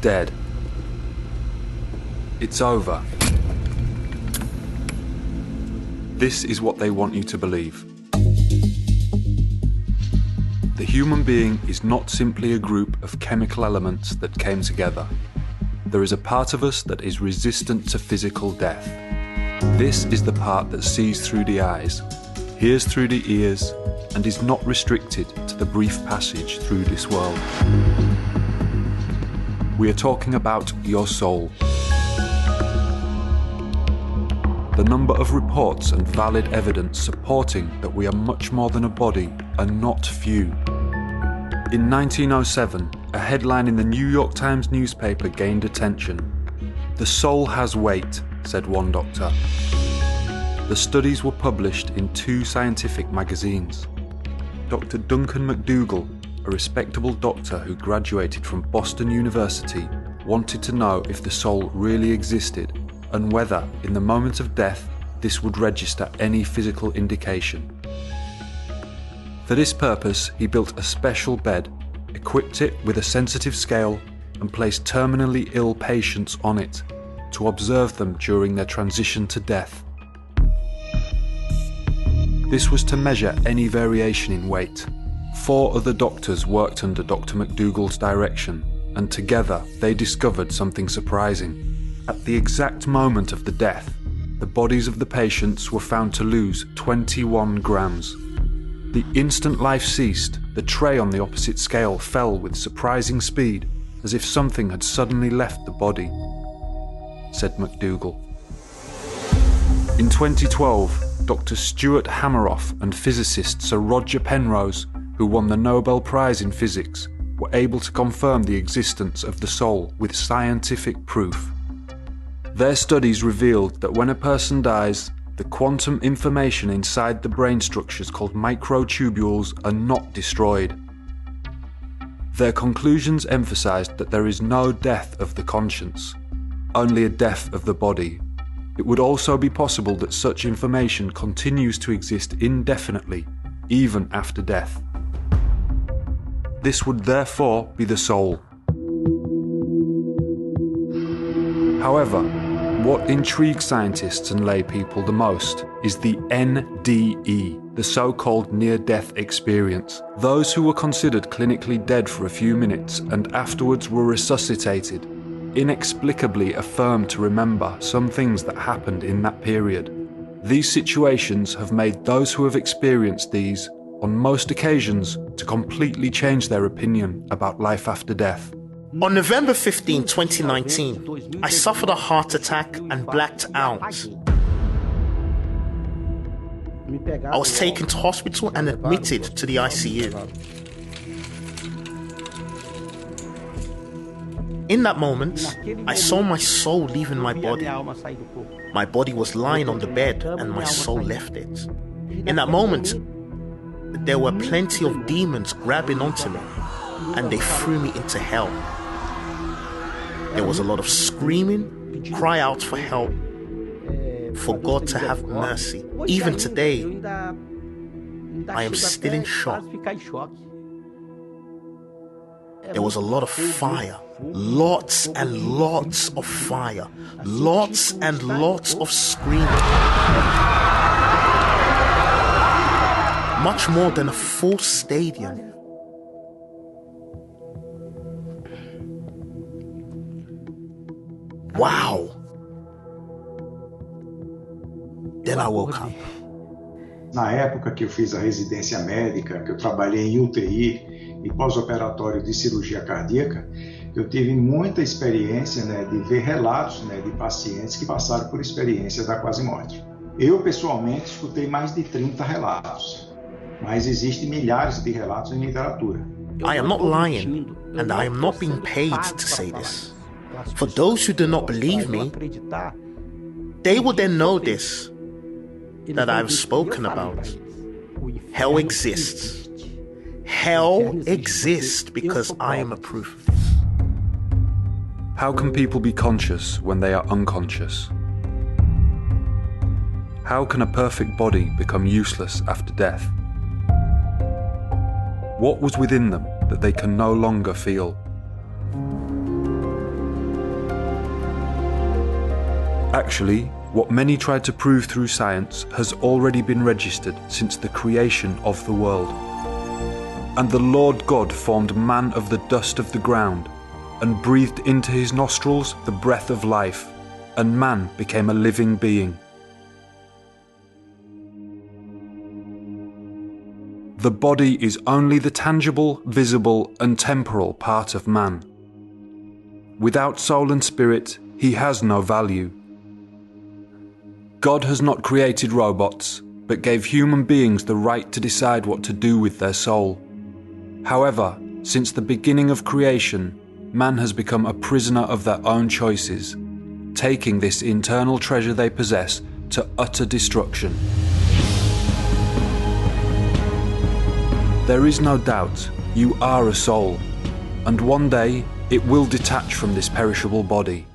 Dead. It's over. This is what they want you to believe. The human being is not simply a group of chemical elements that came together. There is a part of us that is resistant to physical death. This is the part that sees through the eyes, hears through the ears, and is not restricted to the brief passage through this world. We are talking about your soul. The number of reports and valid evidence supporting that we are much more than a body are not few. In 1907, a headline in the New York Times newspaper gained attention. "The soul has weight," said one doctor. The studies were published in 2 scientific magazines. Dr. Duncan McDougall, a respectable doctor who graduated from Boston University, wanted to know if the soul really existed and whether, in the moment of death, this would register any physical indication. For this purpose, he built a special bed, equipped it with a sensitive scale, and placed terminally ill patients on it to observe them during their transition to death. This was to measure any variation in weight. 4 other doctors worked under Dr. McDougall's direction, and together they discovered something surprising. At the exact moment of the death, the bodies of the patients were found to lose 21 grams. The instant life ceased, the tray on the opposite scale fell with surprising speed, as if something had suddenly left the body, said McDougall. In 2012, Dr. Stuart Hameroff and physicist Sir Roger Penrose, who won the Nobel Prize in Physics, were able to confirm the existence of the soul with scientific proof. Their studies revealed that when a person dies, the quantum information inside the brain structures called microtubules are not destroyed. Their conclusions emphasized that there is no death of the conscience, only a death of the body. It would also be possible that such information continues to exist indefinitely, even after death. This would therefore be the soul. However, what intrigues scientists and lay people the most is the NDE, the so-called near-death experience. Those who were considered clinically dead for a few minutes and afterwards were resuscitated, inexplicably affirmed to remember some things that happened in that period. These situations have made those who have experienced these, on most occasions, to completely change their opinion about life after death. On November 15, 2019, I suffered a heart attack and blacked out. I was taken to hospital and admitted to the ICU. In that moment, I saw my soul leaving my body. My body was lying on the bed and my soul left it. In that moment, there were plenty of demons grabbing onto me and they threw me into hell. There was a lot of screaming, cry out for help, for God to have mercy. Even today, I am still in shock. There was a lot of fire, lots and lots of fire, lots and lots of screaming. Much more than a full stadium. Wow. Then I woke up. Na época que eu fiz a residência médica, que eu trabalhei em UTI e pós-operatório de cirurgia cardíaca, eu tive muita experiência, de ver relatos, de pacientes que passaram por experiência da quase morte. Eu, pessoalmente, escutei mais de 30 relatos, mas existem milhares de relatos em literatura. I am not lying, and I am not being paid to say this. For those who do not believe me, they will then know this, that I have spoken about. Hell exists. Hell exists because I am a proof of this. How can people be conscious when they are unconscious? How can a perfect body become useless after death? What was within them that they can no longer feel? Actually, what many tried to prove through science has already been registered since the creation of the world. And the Lord God formed man of the dust of the ground, and breathed into his nostrils the breath of life, and man became a living being. The body is only the tangible, visible, and temporal part of man. Without soul and spirit, he has no value. God has not created robots, but gave human beings the right to decide what to do with their soul. However, since the beginning of creation, man has become a prisoner of their own choices, taking this internal treasure they possess to utter destruction. There is no doubt you are a soul, and one day it will detach from this perishable body.